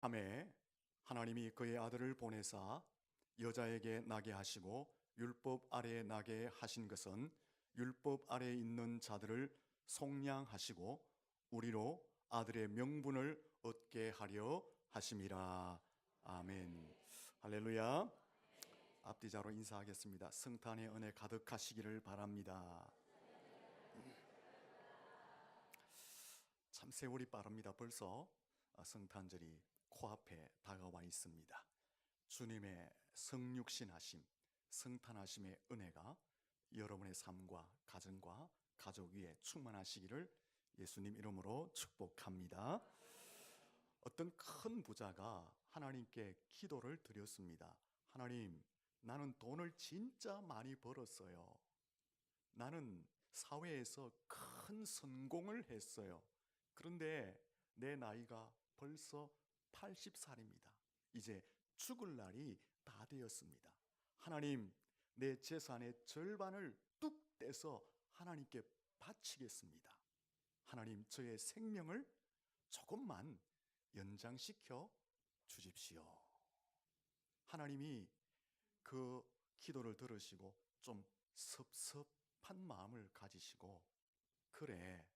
밤에 하나님이 그의 아들을 보내사 여자에게 나게 하시고 율법 아래에 나게 하신 것은 율법 아래에 있는 자들을 속량하시고 우리로 아들의 명분을 얻게 하려 하심이라. 아멘. 할렐루야. 앞뒤자로 인사하겠습니다. 성탄의 은혜 가득하시기를 바랍니다. 참 세월이 빠릅니다. 벌써 성탄절이 코앞에 다가와 있습니다. 주님의 성육신하심, 성탄하심의 은혜가 여러분의 삶과 가정과 가족 위에 충만하시기를 예수님 이름으로 축복합니다. 어떤 큰 부자가 하나님께 기도를 드렸습니다. 하나님, 나는 돈을 진짜 많이 벌었어요. 나는 사회에서 큰 성공을 했어요. 그런데 내 나이가 벌써 80살입니다. 이제 죽을 날이 다 되었습니다. 하나님, 내 재산의 절반을 뚝 떼서 하나님께 바치겠습니다. 하나님, 저의 생명을 조금만 연장시켜 주십시오. 하나님이 그 기도를 들으시고 좀 섭섭한 마음을 가지시고, 그래,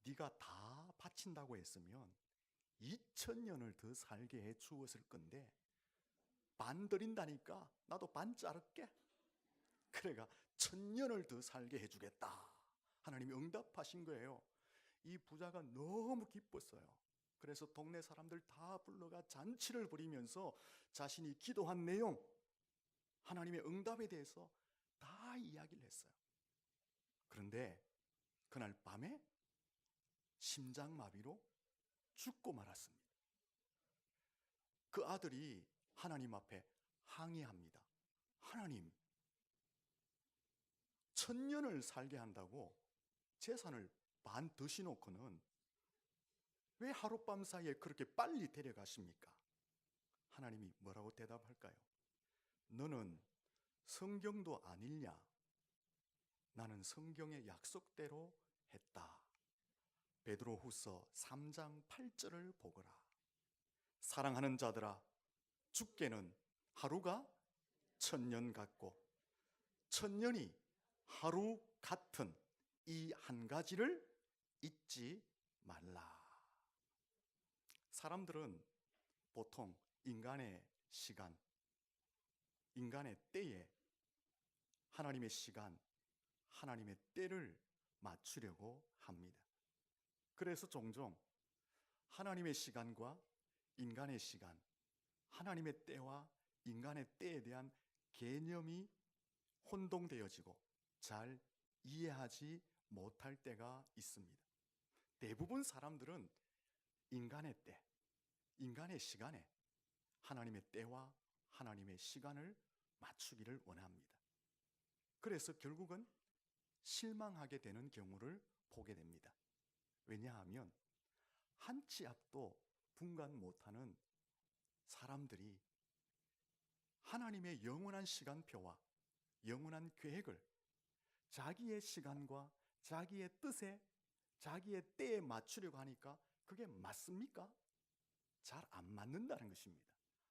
네가 다 바친다고 했으면 2000년을 더 살게 해 주었을 건데 반 드린다니까 나도 반 자를게. 그래가 1000년을 더 살게 해주겠다. 하나님이 응답하신 거예요. 이 부자가 너무 기뻤어요. 그래서 동네 사람들 다 불러가 잔치를 벌이면서 자신이 기도한 내용, 하나님의 응답에 대해서 다 이야기를 했어요. 그런데 그날 밤에 심장마비로 죽고 말았습니다. 그 아들이 하나님 앞에 항의합니다. 하나님, 1000년을 살게 한다고 재산을 반 드시놓고는 왜 하룻밤 사이에 그렇게 빨리 데려가십니까? 하나님이 뭐라고 대답할까요? 너는 성경도 안 읽냐? 나는 성경의 약속대로 했다. 베드로후서 3장 8절을 보거라. 사랑하는 자들아, 주께는 하루가 1000년 같고 1000년이 하루 같은 이 한 가지를 잊지 말라. 사람들은 보통 인간의 시간, 인간의 때에 하나님의 시간, 하나님의 때를 맞추려고 합니다. 그래서 종종 하나님의 시간과 인간의 시간, 하나님의 때와 인간의 때에 대한 개념이 혼동되어지고 잘 이해하지 못할 때가 있습니다. 대부분 사람들은 인간의 때, 인간의 시간에 하나님의 때와 하나님의 시간을 맞추기를 원합니다. 그래서 결국은 실망하게 되는 경우를 보게 됩니다. 왜냐하면 한 치 앞도 분간 못하는 사람들이 하나님의 영원한 시간표와 영원한 계획을 자기의 시간과 자기의 뜻에, 자기의 때에 맞추려고 하니까 그게 맞습니까? 잘 안 맞는다는 것입니다.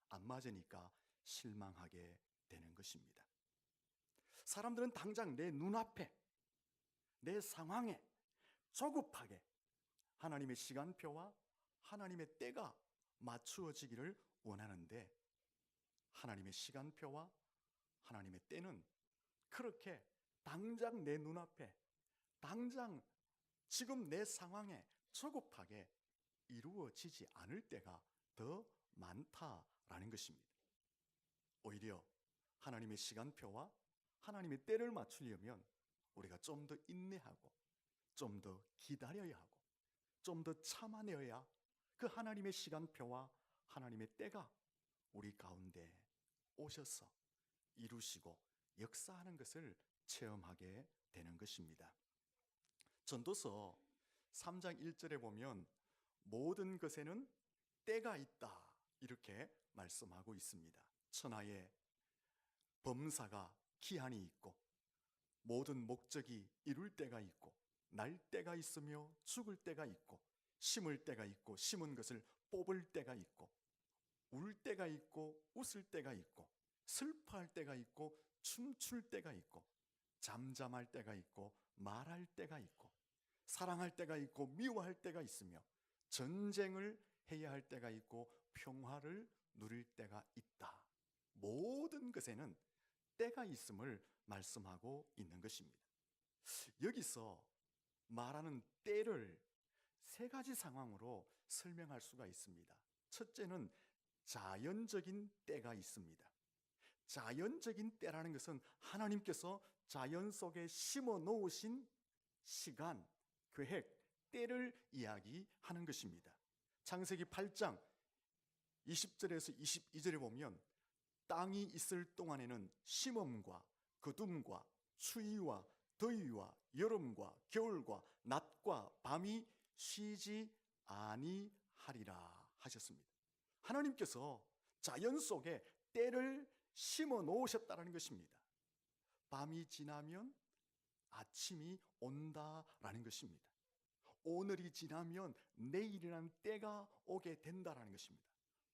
안 맞으니까 실망하게 되는 것입니다. 사람들은 당장 내 눈앞에, 내 상황에 조급하게 하나님의 시간표와 하나님의 때가 맞추어지기를 원하는데, 하나님의 시간표와 하나님의 때는 그렇게 당장 내 눈앞에, 당장 지금 내 상황에 조급하게 이루어지지 않을 때가 더 많다라는 것입니다. 오히려 하나님의 시간표와 하나님의 때를 맞추려면 우리가 좀 더 인내하고 좀 더 기다려야 하고 좀 더 참아내어야 그 하나님의 시간표와 하나님의 때가 우리 가운데 오셔서 이루시고 역사하는 것을 체험하게 되는 것입니다. 전도서 3장 1절에 보면 모든 것에는 때가 있다, 이렇게 말씀하고 있습니다. 천하의 범사가 기한이 있고 모든 목적이 이룰 때가 있고 날 때가 있으며 죽을 때가 있고 심을 때가 있고 심은 것을 뽑을 때가 있고, 울 때가 있고, 웃을 때가 있고, 슬퍼할 때가 있고, 춤출 때가 있고, 잠잠할 때가 있고, 말할 때가 있고, 사랑할 때가 있고, 미워할 때가 있으며, 전쟁을 해야 할 때가 있고, 평화를 누릴 때가 있다. 모든 것에는 때가 있음을 말씀하고 있는 것입니다. 여기서 말하는 때를 세 가지 상황으로 설명할 수가 있습니다. 첫째는 자연적인 때가 있습니다. 자연적인 때라는 것은 하나님께서 자연 속에 심어 놓으신 시간, 계획, 때를 이야기하는 것입니다. 창세기 8장 20절에서 22절에 보면 땅이 있을 동안에는 심음과 거둠과 추위와 더위와 여름과 겨울과 낮과 밤이 쉬지 아니하리라 하셨습니다. 하나님께서 자연 속에 때를 심어 놓으셨다는 것입니다. 밤이 지나면 아침이 온다라는 것입니다. 오늘이 지나면 내일이라는 때가 오게 된다라는 것입니다.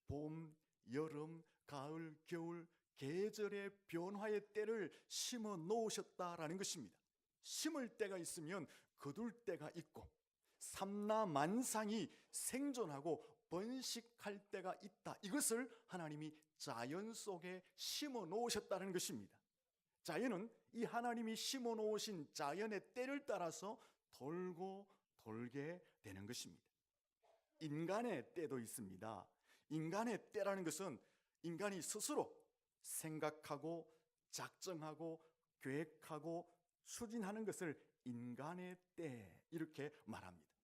봄, 여름, 가을, 겨울, 계절의 변화의 때를 심어 놓으셨다라는 것입니다. 심을 때가 있으면 거둘 때가 있고, 삼라만상이 생존하고 번식할 때가 있다. 이것을 하나님이 자연 속에 심어 놓으셨다는 것입니다. 자연은 이 하나님이 심어 놓으신 자연의 때를 따라서 돌고 돌게 되는 것입니다. 인간의 때도 있습니다. 인간의 때라는 것은 인간이 스스로 생각하고 작정하고 계획하고 추진하는 것을 인간의 때 이렇게 말합니다.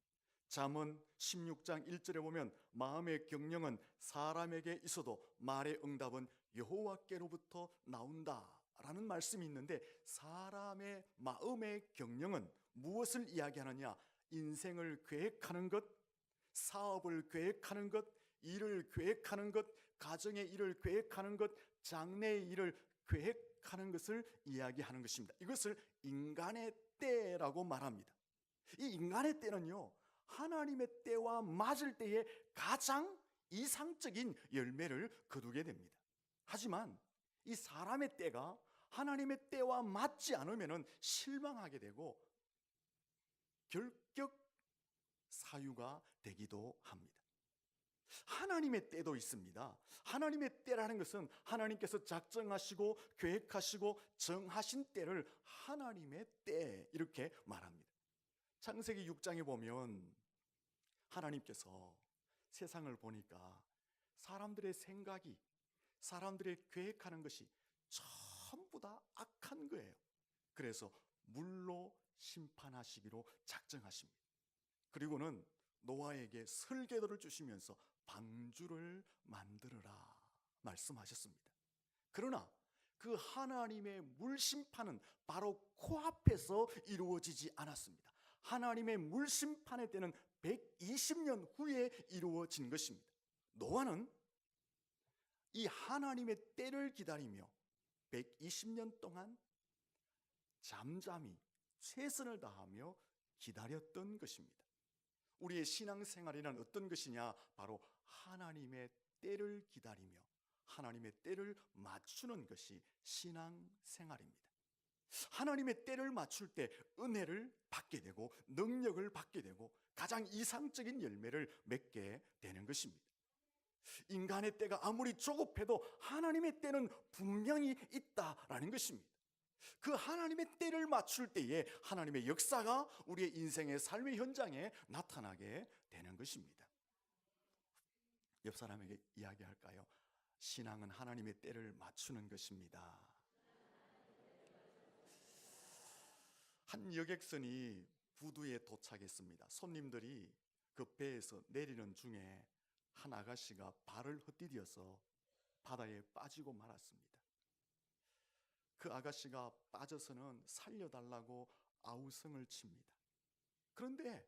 잠언 16장 1절에 보면 마음의 경영은 사람에게 있어도 말의 응답은 여호와께로부터 나온다라는 말씀이 있는데, 사람의 마음의 경영은 무엇을 이야기하느냐? 인생을 계획하는 것, 사업을 계획하는 것, 일을 계획하는 것, 가정의 일을 계획하는 것, 장래의 일을 계획하는 것을 이야기하는 것입니다. 이것을 인간의 때라고 말합니다. 이 인간의 때는요, 하나님의 때와 맞을 때에 가장 이상적인 열매를 거두게 됩니다. 하지만 이 사람의 때가 하나님의 때와 맞지 않으면 실망하게 되고 결격 사유가 되기도 합니다. 하나님의 때도 있습니다. 하나님의 때라는 것은 하나님께서 작정하시고 계획하시고 정하신 때를 하나님의 때 이렇게 말합니다. 창세기 6장에 보면 하나님께서 세상을 보니까 사람들의 생각이, 사람들의 계획하는 것이 전부 다 악한 거예요. 그래서 물로 심판하시기로 작정하십니다. 그리고는 노아에게 설계도를 주시면서 방주를 만들어라 말씀하셨습니다. 그러나 그 하나님의 물심판은 바로 코앞에서 이루어지지 않았습니다. 하나님의 물심판의 때는 120년 후에 이루어진 것입니다. 노아는 이 하나님의 때를 기다리며 120년 동안 잠잠히 최선을 다하며 기다렸던 것입니다. 우리의 신앙생활이란 어떤 것이냐? 바로 하나님의 때를 기다리며 하나님의 때를 맞추는 것이 신앙생활입니다. 하나님의 때를 맞출 때 은혜를 받게 되고 능력을 받게 되고 가장 이상적인 열매를 맺게 되는 것입니다. 인간의 때가 아무리 조급해도 하나님의 때는 분명히 있다라는 것입니다. 그 하나님의 때를 맞출 때에 하나님의 역사가 우리의 인생의 삶의 현장에 나타나게 되는 것입니다. 옆 사람에게 이야기할까요? 신앙은 하나님의 때를 맞추는 것입니다. 한 여객선이 부두에 도착했습니다. 손님들이 그 배에서 내리는 중에 한 아가씨가 발을 헛디뎌서 바다에 빠지고 말았습니다. 그 아가씨가 빠져서는 살려달라고 아우성을 칩니다. 그런데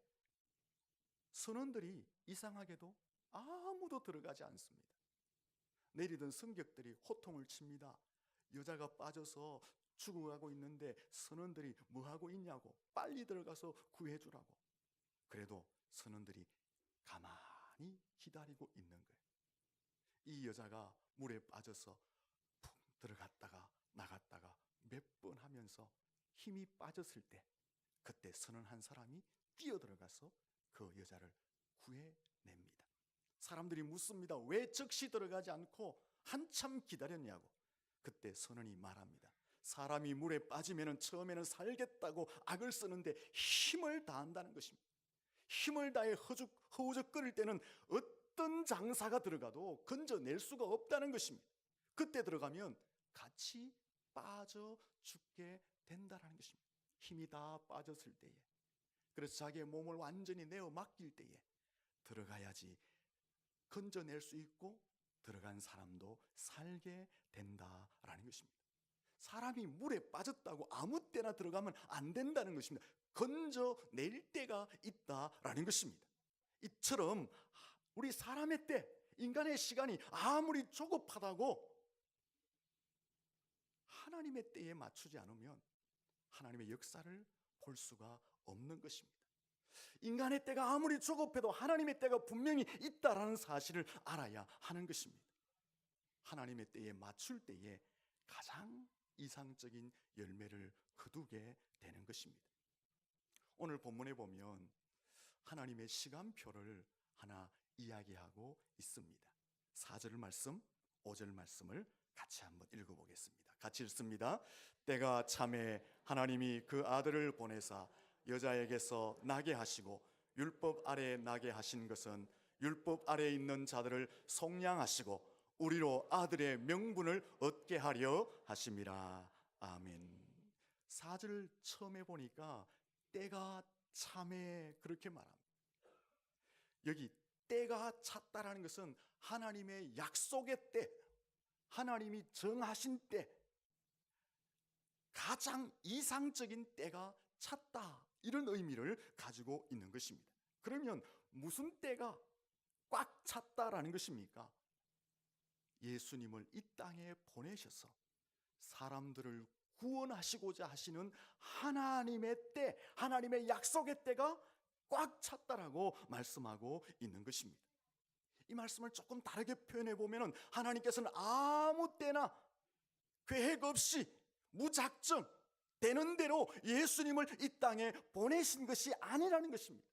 선원들이 이상하게도 아무도 들어가지 않습니다. 내리던 승객들이 호통을 칩니다. 여자가 빠져서 죽어가고 있는데 선원들이 뭐하고 있냐고, 빨리 들어가서 구해주라고. 그래도 선원들이 가만히 가만히 기다리고 있는 거예요. 이 여자가 물에 빠져서 푹 들어갔다가 나갔다가 몇 번 하면서 힘이 빠졌을 때, 그때 선언한 사람이 뛰어들어가서 그 여자를 구해냅니다. 사람들이 묻습니다. 왜 즉시 들어가지 않고 한참 기다렸냐고. 그때 선언이 말합니다. 사람이 물에 빠지면 처음에는 살겠다고 악을 쓰는데 힘을 다한다는 것입니다. 힘을 다해 허우적거릴 때는 어떤 장사가 들어가도 건져낼 수가 없다는 것입니다. 그때 들어가면 같이 빠져 죽게 된다는 것입니다. 힘이 다 빠졌을 때에, 그래서 자기의 몸을 완전히 내어 맡길 때에 들어가야지 건져낼 수 있고 들어간 사람도 살게 된다라는 것입니다. 사람이 물에 빠졌다고 아무 때나 들어가면 안 된다는 것입니다. 건져낼 때가 있다라는 것입니다. 이처럼 우리 사람의 때, 인간의 시간이 아무리 조급하다고 하나님의 때에 맞추지 않으면 하나님의 역사를 볼 수가 없는 것입니다. 인간의 때가 아무리 조급해도 하나님의 때가 분명히 있다라는 사실을 알아야 하는 것입니다. 하나님의 때에 맞출 때에 가장 이상적인 열매를 거두게 되는 것입니다. 오늘 본문에 보면 하나님의 시간표를 하나 이야기하고 있습니다. 4절 말씀, 5절 말씀을 같이 한번 읽어보겠습니다. 같이 읽습니다. 때가 참에 하나님이 그 아들을 보내사 여자에게서 나게 하시고 율법 아래에 나게 하신 것은 율법 아래에 있는 자들을 속량하시고 우리로 아들의 명분을 얻게 하려 하심이라. 아멘. 4절 처음에 보니까 때가 참에 그렇게 말합니다. 여기 때가 찼다라는 것은 하나님의 약속의 때, 하나님이 정하신 때, 가장 이상적인 때가 찼다, 이런 의미를 가지고 있는 것입니다. 그러면 무슨 때가 꽉 찼다라는 것입니까? 예수님을 이 땅에 보내셔서 사람들을 구원하시고자 하시는 하나님의 때, 하나님의 약속의 때가 꽉 찼다라고 말씀하고 있는 것입니다. 이 말씀을 조금 다르게 표현해 보면 하나님께서는 아무 때나 계획 없이 무작정 되는 대로 예수님을 이 땅에 보내신 것이 아니라는 것입니다.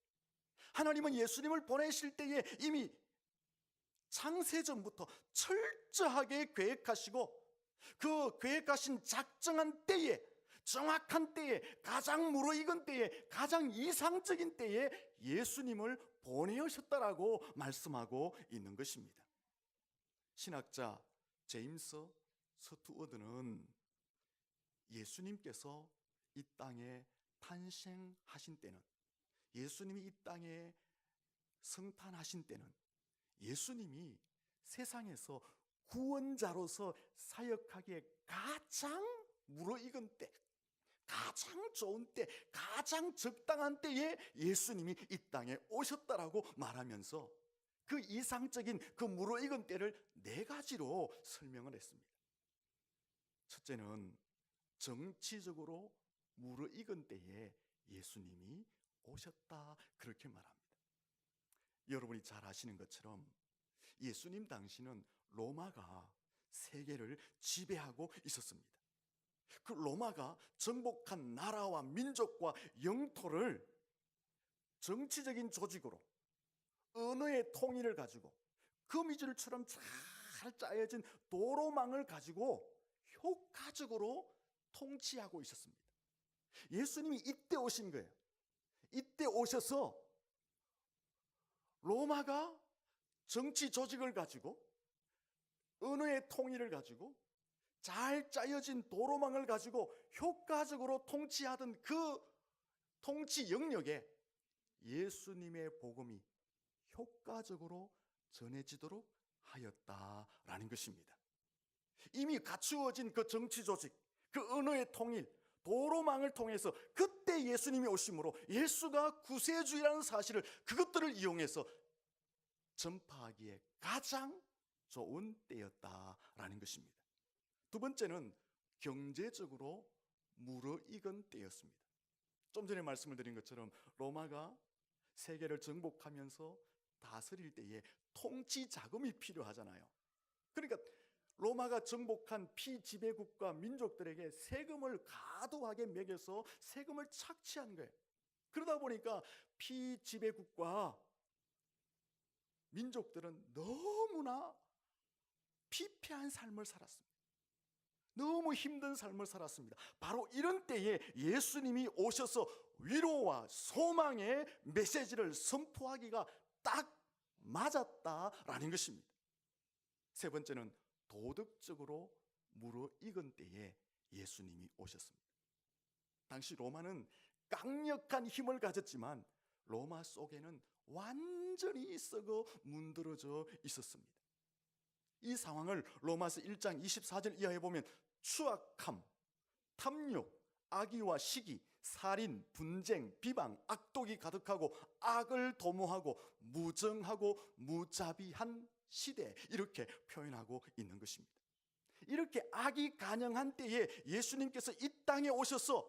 하나님은 예수님을 보내실 때에 이미 창세전부터 철저하게 계획하시고 그 계획하신 작정한 때에, 정확한 때에, 가장 무르익은 때에, 가장 이상적인 때에 예수님을 보내셨다라고 말씀하고 있는 것입니다. 신학자 제임스 스튜어드는 예수님께서 이 땅에 탄생하신 때는, 예수님이 이 땅에 성탄하신 때는 예수님이 세상에서 구원자로서 사역하기에 가장 무르익은 때, 가장 좋은 때, 가장 적당한 때에 예수님이 이 땅에 오셨다라고 말하면서 그 이상적인 그 무르익은 때를 4가지로 설명을 했습니다. 첫째는 정치적으로 무르익은 때에 예수님이 오셨다, 그렇게 말합니다. 여러분이 잘 아시는 것처럼 예수님 당시는 로마가 세계를 지배하고 있었습니다. 그 로마가 정복한 나라와 민족과 영토를 정치적인 조직으로, 언어의 통일을 가지고 거미줄처럼 잘 짜여진 도로망을 가지고 효과적으로 통치하고 있었습니다. 예수님이 이때 오신 거예요. 이때 오셔서 로마가 정치 조직을 가지고, 언어의 통일을 가지고, 잘 짜여진 도로망을 가지고 효과적으로 통치하던 그 통치 영역에 예수님의 복음이 효과적으로 전해지도록 하였다라는 것입니다. 이미 갖추어진 그 정치 조직, 그 언어의 통일, 도로망을 통해서 그때 예수님이 오심으로 예수가 구세주라는 사실을, 그것들을 이용해서 전파하기에 가장 좋은 때였다라는 것입니다. 두 번째는 경제적으로 무르익은 때였습니다. 좀 전에 말씀을 드린 것처럼 로마가 세계를 정복하면서 다스릴 때에 통치 자금이 필요하잖아요. 그러니까 로마가 정복한 피지배국가 민족들에게 세금을 과도하게 매겨서 세금을 착취한 거예요. 그러다 보니까 피지배국가 민족들은 너무나 피폐한 삶을 살았습니다. 너무 힘든 삶을 살았습니다. 바로 이런 때에 예수님이 오셔서 위로와 소망의 메시지를 선포하기가 딱 맞았다라는 것입니다. 세 번째는 도덕적으로 무르익은 때에 예수님이 오셨습니다. 당시 로마는 강력한 힘을 가졌지만 로마 속에는 완전히 썩어 문드러져 있었습니다. 이 상황을 로마서 1장 24절 이하에 보면 추악함, 탐욕, 악의와 시기, 살인, 분쟁, 비방, 악독이 가득하고 악을 도모하고 무정하고 무자비한 시대, 이렇게 표현하고 있는 것입니다. 이렇게 악이 간영한 때에 예수님께서 이 땅에 오셔서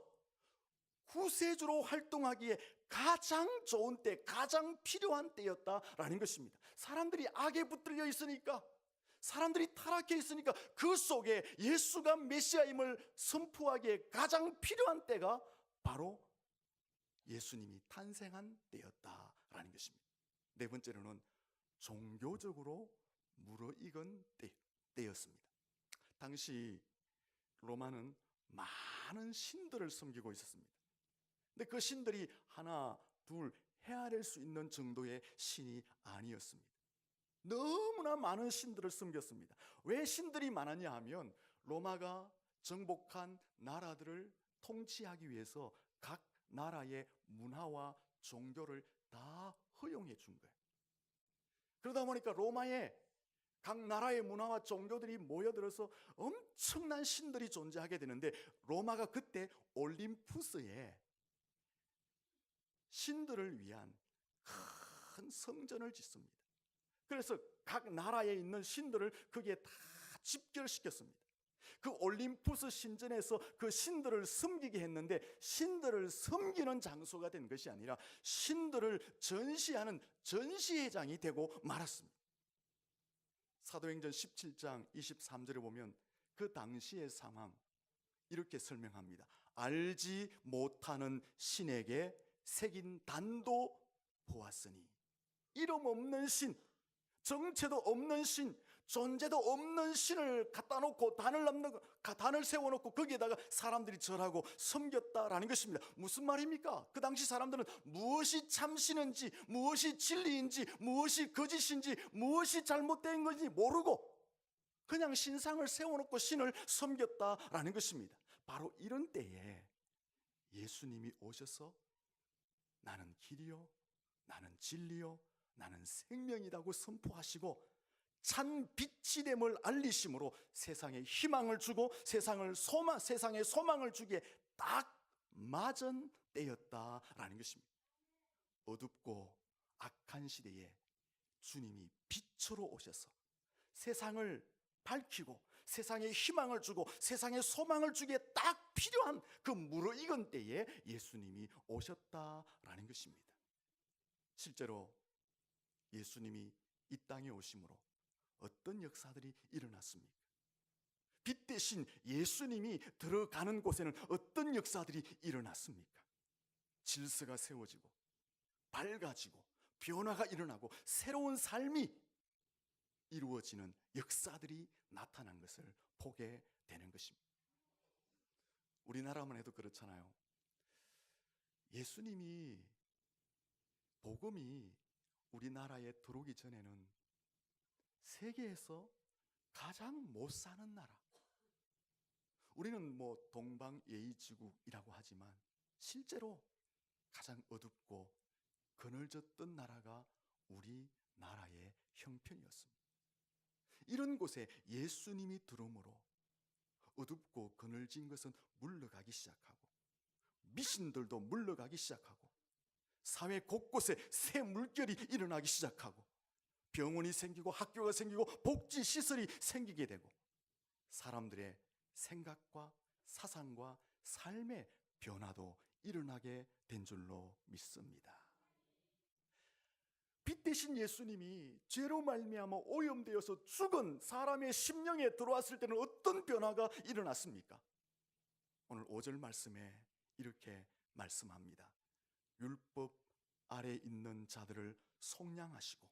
구세주로 활동하기에 가장 좋은 때, 가장 필요한 때였다라는 것입니다. 사람들이 악에 붙들려 있으니까, 사람들이 타락해 있으니까 그 속에 예수가 메시아임을 선포하기에 가장 필요한 때가 바로 예수님이 탄생한 때였다라는 것입니다. 네 번째로는 종교적으로 무르익은 때였습니다. 당시 로마는 많은 신들을 섬기고 있었습니다. 근데 그 신들이 하나, 둘 헤아릴 수 있는 정도의 신이 아니었습니다. 너무나 많은 신들을 섬겼습니다. 왜 신들이 많았냐 하면 로마가 정복한 나라들을 통치하기 위해서 각 나라의 문화와 종교를 다 허용해 준 거예요. 그러다 보니까 로마의 각 나라의 문화와 종교들이 모여들어서 엄청난 신들이 존재하게 되는데, 로마가 그때 올림푸스에 신들을 위한 큰 성전을 짓습니다. 그래서 각 나라에 있는 신들을 거기에 다 집결시켰습니다. 그 올림푸스 신전에서 그 신들을 섬기게 했는데, 신들을 섬기는 장소가 된 것이 아니라 신들을 전시하는 전시회장이 되고 말았습니다. 사도행전 17장 23절에 보면 그 당시의 상황 이렇게 설명합니다. 알지 못하는 신에게 새긴 단도 보았으니, 이름 없는 신, 정체도 없는 신, 존재도 없는 신을 갖다 놓고 단을 세워놓고 거기에다가 사람들이 절하고 섬겼다라는 것입니다. 무슨 말입니까? 그 당시 사람들은 무엇이 참신인지, 무엇이 진리인지, 무엇이 거짓인지, 무엇이 잘못된 건지 모르고 그냥 신상을 세워놓고 신을 섬겼다라는 것입니다. 바로 이런 때에 예수님이 오셔서 나는 길이요, 나는 진리요, 나는 생명이라고 선포하시고 찬 빛이 됨을 알리심으로 세상에 희망을 주고 세상에 소망을 주기에 딱 맞은 때였다라는 것입니다. 어둡고 악한 시대에 주님이 빛으로 오셔서 세상을 밝히고 세상에 희망을 주고 세상에 소망을 주기에 딱 필요한 그 무르익은 때에 예수님이 오셨다라는 것입니다. 실제로 예수님이 이 땅에 오심으로 어떤 역사들이 일어났습니까? 빛 대신 예수님이 들어가는 곳에는 어떤 역사들이 일어났습니까? 질서가 세워지고 밝아지고 변화가 일어나고 새로운 삶이 이루어지는 역사들이 나타난 것을 보게 되는 것입니다. 우리나라만 해도 그렇잖아요. 예수님이 복음이 우리나라에 들어오기 전에는 세계에서 가장 못 사는 나라, 우리는 뭐 동방예의지국이라고 하지만 실제로 가장 어둡고 그늘졌던 나라가 우리나라의 형편이었습니다. 이런 곳에 예수님이 들어옴으로 어둡고 그늘진 것은 물러가기 시작하고 미신들도 물러가기 시작하고 사회 곳곳에 새 물결이 일어나기 시작하고 병원이 생기고 학교가 생기고 복지 시설이 생기게 되고 사람들의 생각과 사상과 삶의 변화도 일어나게 된 줄로 믿습니다. 빛 대신 예수님이 죄로 말미암아 오염되어서 죽은 사람의 심령에 들어왔을 때는 어떤 변화가 일어났습니까? 오늘 5절 말씀에 이렇게 말씀합니다. 율법 아래 있는 자들을 속량하시고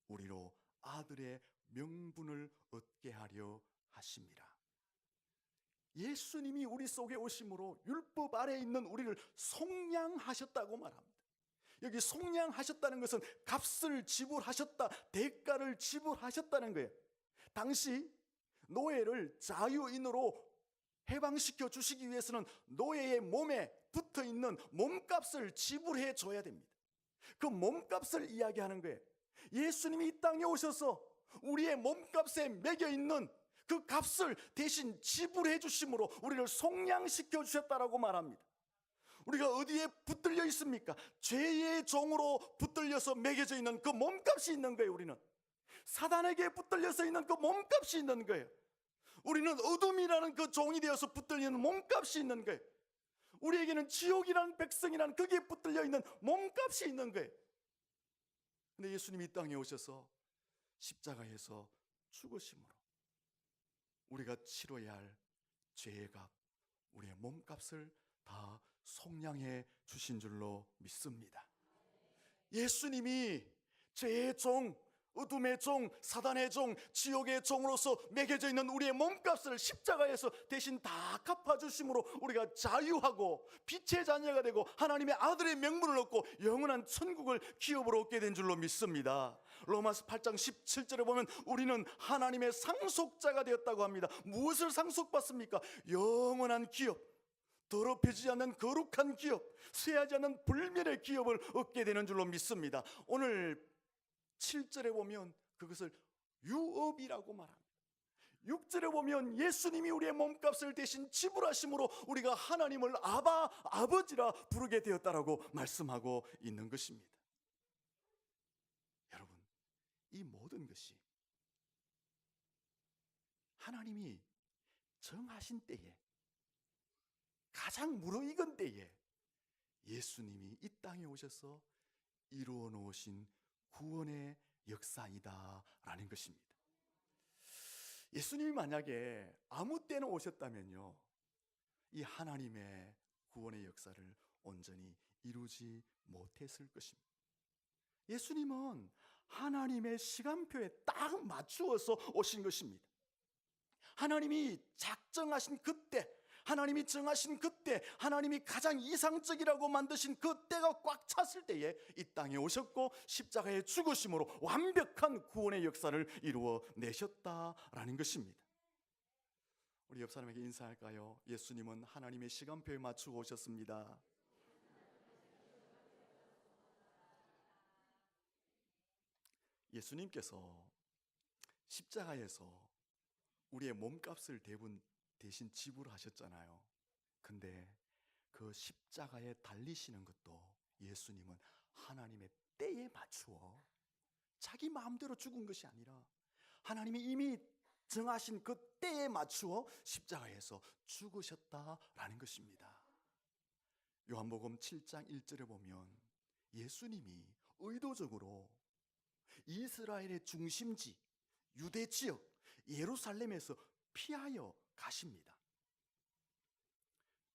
우리로 아들의 명분을 얻게 하려 하심이라. 예수님이 우리 속에 오심으로 율법 아래 있는 우리를 속량하셨다고 말합니다. 여기 속량하셨다는 것은 값을 지불하셨다, 대가를 지불하셨다는 거예요. 당시 노예를 자유인으로 해방시켜 주시기 위해서는 노예의 몸에 붙어 있는 몸값을 지불해 줘야 됩니다. 그 몸값을 이야기하는 거예요. 예수님이 이 땅에 오셔서 우리의 몸값에 매겨 있는 그 값을 대신 지불해 주심으로 우리를 속량시켜 주셨다라고 말합니다. 우리가 어디에 붙들려 있습니까? 죄의 종으로 붙들려서 매겨져 있는 그 몸값이 있는 거예요. 우리는 사단에게 붙들려서 있는 그 몸값이 있는 거예요. 우리는 어둠이라는 그 종이 되어서 붙들리는 몸값이 있는 거예요. 우리에게는 지옥이라는 백성이라는 거기에 붙들려 있는 몸값이 있는 거예요. 근데 예수님이 이 땅에 오셔서 십자가에서 죽으심으로 우리가 치러야 할 죄의 값, 우리의 몸값을 다 속량해 주신 줄로 믿습니다. 예수님이 죄의 종, 어둠의 종, 사단의 종, 지옥의 종으로서 매겨져 있는 우리의 몸값을 십자가에서 대신 다 갚아주심으로 우리가 자유하고 빛의 자녀가 되고 하나님의 아들의 명분을 얻고 영원한 천국을 기업으로 얻게 된 줄로 믿습니다. 로마서 8장 17절에 보면 우리는 하나님의 상속자가 되었다고 합니다. 무엇을 상속받습니까? 영원한 기업, 더럽혀지지 않는 거룩한 기업, 쇠하지 않는 불멸의 기업을 얻게 되는 줄로 믿습니다. 오늘 7절에 보면 그것을 유업이라고 말합니다. 6절에 보면 예수님이 우리의 몸값을 대신 지불하심으로 우리가 하나님을 아바, 아버지라 부르게 되었다라고 말씀하고 있는 것입니다. 여러분, 이 모든 것이 하나님이 정하신 때에, 가장 무르익은 때에 예수님이 이 땅에 오셔서 이루어 놓으신 구원의 역사이다라는 것입니다. 예수님이 만약에 아무 때나 오셨다면요, 이 하나님의 구원의 역사를 온전히 이루지 못했을 것입니다. 예수님은 하나님의 시간표에 딱 맞추어서 오신 것입니다. 하나님이 작정하신 그때, 하나님이 정하신 그때, 하나님이 가장 이상적이라고 만드신 그 때가 꽉 찼을 때에 이 땅에 오셨고 십자가에 죽으심으로 완벽한 구원의 역사를 이루어 내셨다라는 것입니다. 우리 옆 사람에게 인사할까요? 예수님은 하나님의 시간표에 맞추고 오셨습니다. 예수님께서 십자가에서 우리의 몸값을 대신 지불하셨잖아요. 근데 그 십자가에 달리시는 것도 예수님은 하나님의 때에 맞추어 자기 마음대로 죽은 것이 아니라 하나님이 이미 정하신 그 때에 맞추어 십자가에서 죽으셨다라는 것입니다. 요한복음 7장 1절에 보면 예수님이 의도적으로 이스라엘의 중심지 유대 지역 예루살렘에서 피하여 가십니다.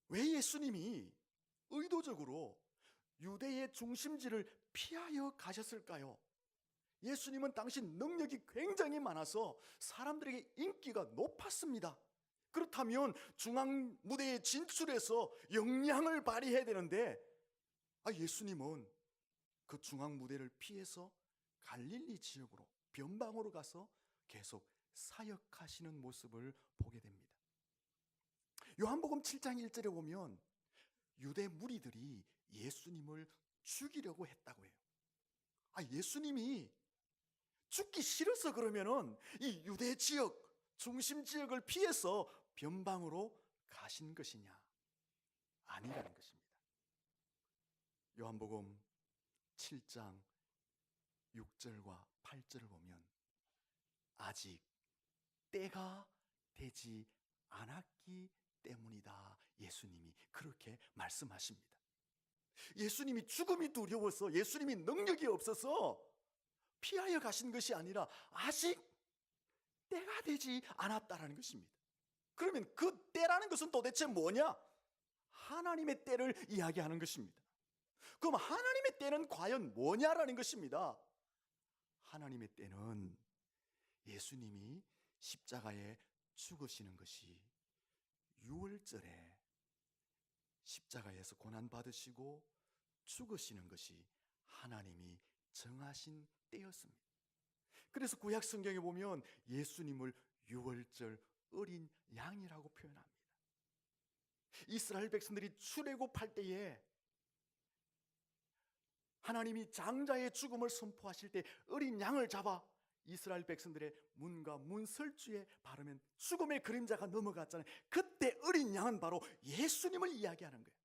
왜 예수님이 의도적으로 유대의 중심지를 피하여 가셨을까요? 예수님은 당시 능력이 굉장히 많아서 사람들에게 인기가 높았습니다. 그렇다면 중앙 무대에 진출해서 역량을 발휘해야 되는데 예수님은 그 중앙 무대를 피해서 갈릴리 지역으로 변방으로 가서 계속 사역하시는 모습을 보게 됩니다. 요한복음 7장 1절에 보면 유대 무리들이 예수님을 죽이려고 했다고 해요. 예수님이 죽기 싫어서 그러면은 이 유대 지역, 중심 지역을 피해서 변방으로 가신 것이냐? 아니라는 것입니다. 요한복음 7장 6절과 8절을 보면 아직 때가 되지 않았기 때문이다. 예수님이 그렇게 말씀하십니다. 예수님이 죽음이 두려워서, 예수님이 능력이 없어서 피하여 가신 것이 아니라 아직 때가 되지 않았다라는 것입니다. 그러면 그 때라는 것은 도대체 뭐냐? 하나님의 때를 이야기하는 것입니다. 그럼 하나님의 때는 과연 뭐냐라는 것입니다. 하나님의 때는 예수님이 십자가에 죽으시는 것이 유월절에 십자가에서 고난받으시고 죽으시는 것이 하나님이 정하신 때였습니다. 그래서 구약 성경에 보면 예수님을 유월절 어린 양이라고 표현합니다. 이스라엘 백성들이 출애굽할 때에 하나님이 장자의 죽음을 선포하실 때 어린 양을 잡아 이스라엘 백성들의 문과 문설주에 바르면 죽음의 그림자가 넘어갔잖아요. 그때 어린 양은 바로 예수님을 이야기하는 거예요.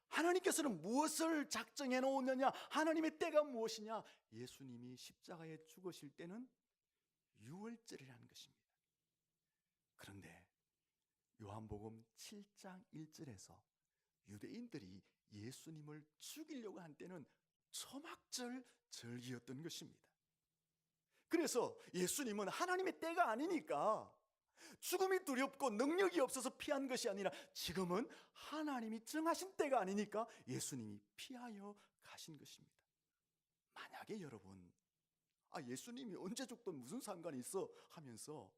하나님께서는 무엇을 작정해 놓느냐? 하나님의 때가 무엇이냐? 예수님이 십자가에 죽으실 때는 유월절이라는 것입니다. 그런데 요한복음 7장 1절에서 유대인들이 예수님을 죽이려고 한 때는 초막절 절기였던 것입니다. 그래서 예수님은 하나님의 때가 아니니까 죽음이 두렵고 능력이 없어서 피한 것이 아니라 지금은 하나님이 정하신 때가 아니니까 예수님이 피하여 가신 것입니다. 만약에 여러분 예수님이 언제 죽든 무슨 상관이 있어 하면서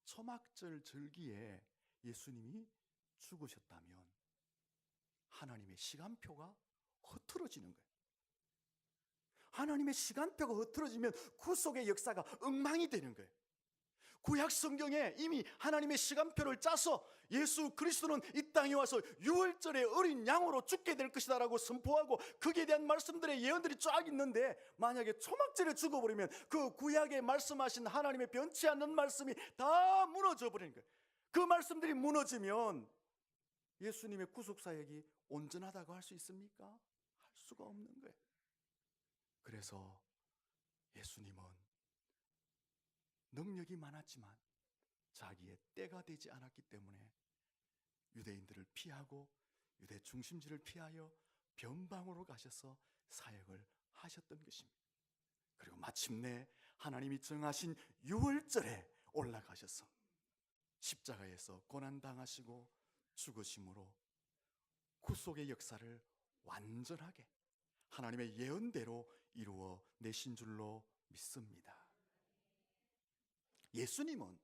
초막절 절기에 예수님이 죽으셨다면 하나님의 시간표가 흐트러지는 거예요. 하나님의 시간표가 흐트러지면 구속의 역사가 엉망이 되는 거예요. 구약 성경에 이미 하나님의 시간표를 짜서 예수 그리스도는 이 땅에 와서 유월절에 어린 양으로 죽게 될 것이다 라고 선포하고 거기에 대한 말씀들의 예언들이 쫙 있는데 만약에 초막절에 죽어버리면 그 구약에 말씀하신 하나님의 변치 않는 말씀이 다 무너져 버리는 거예요. 그 말씀들이 무너지면 예수님의 구속사역이 온전하다고 할 수 있습니까? 할 수가 없는 거예요. 그래서 예수님은 능력이 많았지만 자기의 때가 되지 않았기 때문에 유대인들을 피하고 유대 중심지를 피하여 변방으로 가셔서 사역을 하셨던 것입니다. 그리고 마침내 하나님이 정하신 유월절에 올라가셔서 십자가에서 고난당하시고 죽으심으로 구속의 역사를 완전하게 하나님의 예언대로 이루어 내신 줄로 믿습니다. 예수님은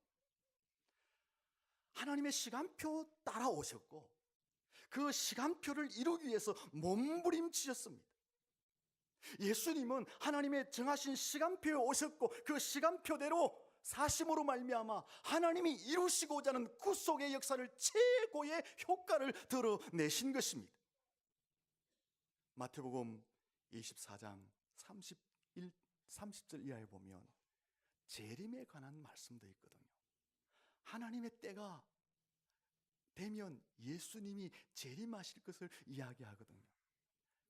하나님의 시간표 따라오셨고 그 시간표를 이루기 위해서 몸부림치셨습니다. 예수님은 하나님의 정하신 시간표에 오셨고 그 시간표대로 사심으로 말미암아 하나님이 이루시고자 하는 구속의 역사를 최고의 효과를 드러내신 것입니다. 마태복음 24장 30절 이하에 보면 재림에 관한 말씀도 있거든요. 하나님의 때가 되면 예수님이 재림하실 것을 이야기하거든요.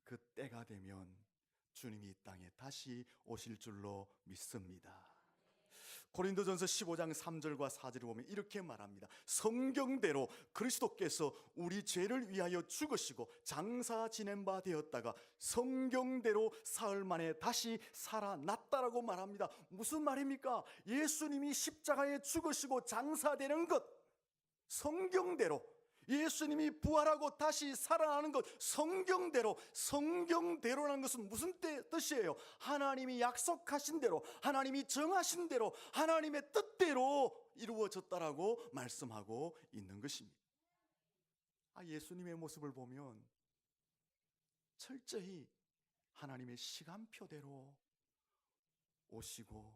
그 때가 되면 주님이 이 땅에 다시 오실 줄로 믿습니다. 고린도전서 15장 3절과 4절을 보면 이렇게 말합니다. 성경대로 그리스도께서 우리 죄를 위하여 죽으시고 장사 지낸 바 되었다가 성경대로 사흘 만에 다시 살아났다라고 말합니다. 무슨 말입니까? 예수님이 십자가에 죽으시고 장사되는 것, 성경대로 예수님이 부활하고 다시 살아나는 것, 성경대로라는 것은 무슨 뜻이에요? 하나님이 약속하신 대로, 하나님이 정하신 대로, 하나님의 뜻대로 이루어졌다라고 말씀하고 있는 것입니다. 예수님의 모습을 보면 철저히 하나님의 시간표대로 오시고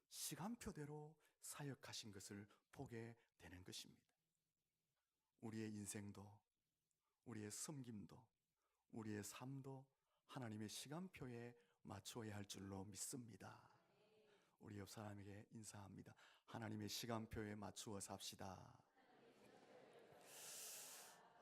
시간표대로 사역하신 것을 보게 되는 것입니다. 우리의 인생도, 우리의 섬김도, 우리의 삶도 하나님의 시간표에 맞추어야 할 줄로 믿습니다. 우리 옆 사람에게 인사합니다. 하나님의 시간표에 맞추어 삽시다.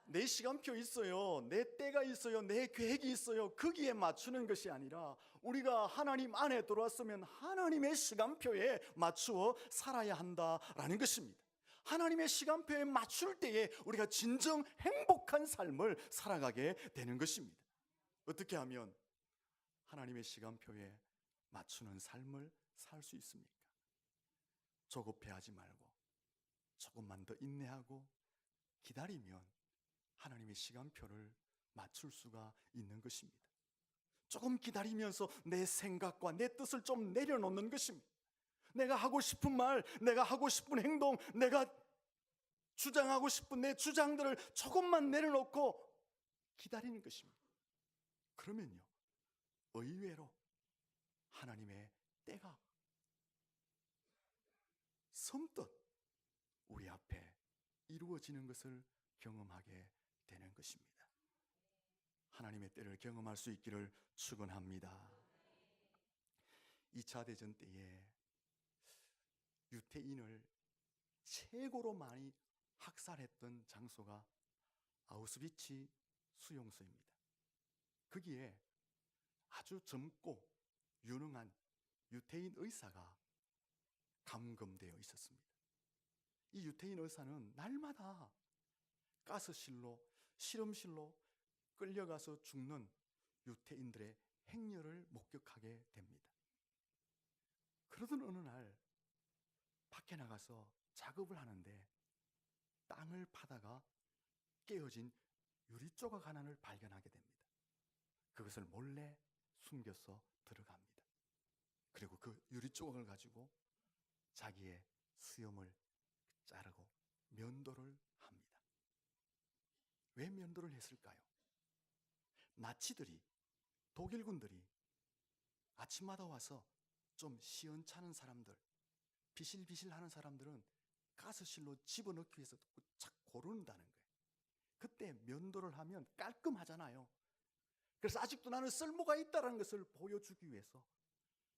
내 시간표 있어요. 내 때가 있어요. 내 계획이 있어요. 거기에 맞추는 것이 아니라 우리가 하나님 안에 들어왔으면 하나님의 시간표에 맞추어 살아야 한다라는 것입니다. 하나님의 시간표에 맞출 때에 우리가 진정 행복한 삶을 살아가게 되는 것입니다. 어떻게 하면 하나님의 시간표에 맞추는 삶을 살 수 있습니까? 조급해하지 말고 조금만 더 인내하고 기다리면 하나님의 시간표를 맞출 수가 있는 것입니다. 조금 기다리면서 내 생각과 내 뜻을 좀 내려놓는 것입니다. 내가 하고 싶은 말, 내가 하고 싶은 행동, 내가 주장하고 싶은 내 주장들을 조금만 내려놓고 기다리는 것입니다. 그러면요, 의외로 하나님의 때가 선뜻 우리 앞에 이루어지는 것을 경험하게 되는 것입니다. 하나님의 때를 경험할 수 있기를 축원합니다. 2차 대전 때에 유태인을 최고로 많이 학살했던 장소가 아우슈비츠 수용소입니다. 거기에 아주 젊고 유능한 유태인 의사가 감금되어 있었습니다. 이 유태인 의사는 날마다 가스실로, 실험실로 끌려가서 죽는 유태인들의 행렬을 목격하게 됩니다. 그러던 어느 날 밖에 나가서 작업을 하는데 땅을 파다가 깨어진 유리 조각 하나를 발견하게 됩니다. 그것을 몰래 숨겨서 들어갑니다. 그리고 그 유리 조각을 가지고 자기의 수염을 자르고 면도를 합니다. 왜 면도를 했을까요? 나치들이, 독일군들이 아침마다 와서 좀 시원찮은 사람들, 비실비실하는 사람들은 가스실로 집어넣기 위해서 착 고른다는 거예요. 그때 면도를 하면 깔끔하잖아요. 그래서 아직도 나는 쓸모가 있다는 것을 보여주기 위해서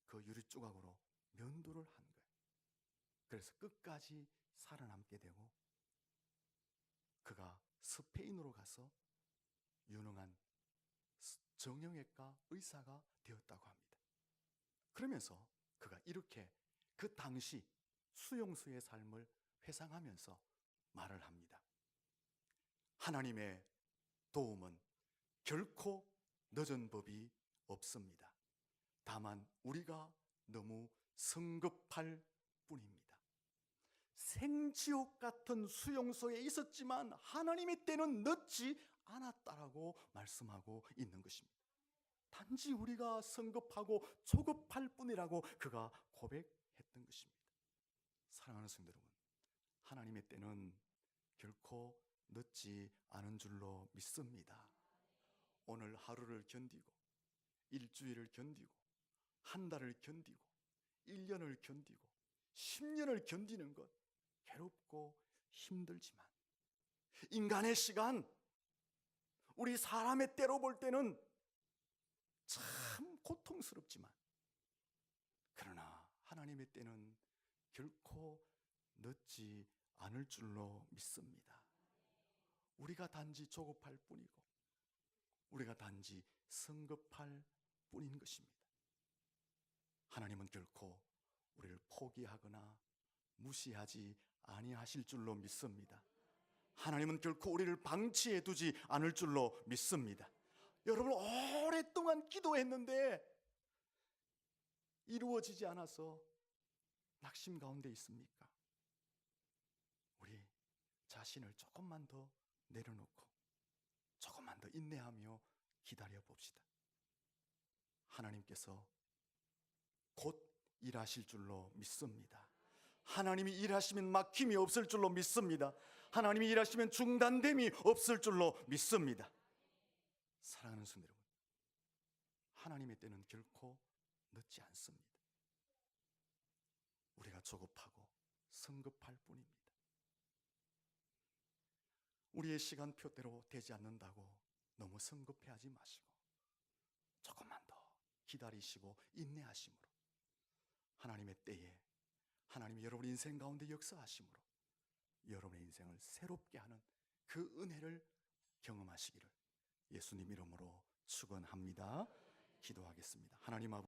그 유리 조각으로 면도를 한 거예요. 그래서 끝까지 살아남게 되고 그가 스페인으로 가서 유능한 정형외과 의사가 되었다고 합니다. 그러면서 그가 이렇게 그 당시 수용소의 삶을 회상하면서 말을 합니다. 하나님의 도움은 결코 늦은 법이 없습니다. 다만 우리가 너무 성급할 뿐입니다. 생지옥 같은 수용소에 있었지만 하나님의 때는 늦지 않았다라고 말씀하고 있는 것입니다. 단지 우리가 성급하고 조급할 뿐이라고 그가 고백했던 것입니다. 사랑하는 성도 여러분, 하나님의 때는 결코 늦지 않은 줄로 믿습니다. 오늘 하루를 견디고 일주일을 견디고 한 달을 견디고 1년을 견디고 10년을 견디는 것 괴롭고 힘들지만 인간의 시간, 우리 사람의 때로 볼 때는 참 고통스럽지만 그러나 하나님의 때는 결코 늦지 않을 줄로 믿습니다. 우리가 단지 조급할 뿐이고 우리가 단지 성급할 뿐인 것입니다. 하나님은 결코 우리를 포기하거나 무시하지 아니하실 줄로 믿습니다. 하나님은 결코 우리를 방치해 두지 않을 줄로 믿습니다. 여러분, 오랫동안 기도했는데 이루어지지 않아서 낙심 가운데 있습니까? 우리 자신을 조금만 더 내려놓고 조금만 더 인내하며 기다려 봅시다. 하나님께서 곧 일하실 줄로 믿습니다. 하나님이 일하시면 막힘이 없을 줄로 믿습니다. 하나님이 일하시면 중단됨이 없을 줄로 믿습니다. 사랑하는 성도 여러분, 하나님의 때는 결코 늦지 않습니다. 우리가 조급하고 성급할 뿐입니다. 우리의 시간표대로 되지 않는다고 너무 성급해하지 마시고 조금만 더 기다리시고 인내하심으로 하나님의 때에 하나님이 여러분 인생 가운데 역사하심으로 여러분의 인생을 새롭게 하는 그 은혜를 경험하시기를 예수님 이름으로 축원합니다. 기도하겠습니다. 하나님 아버지,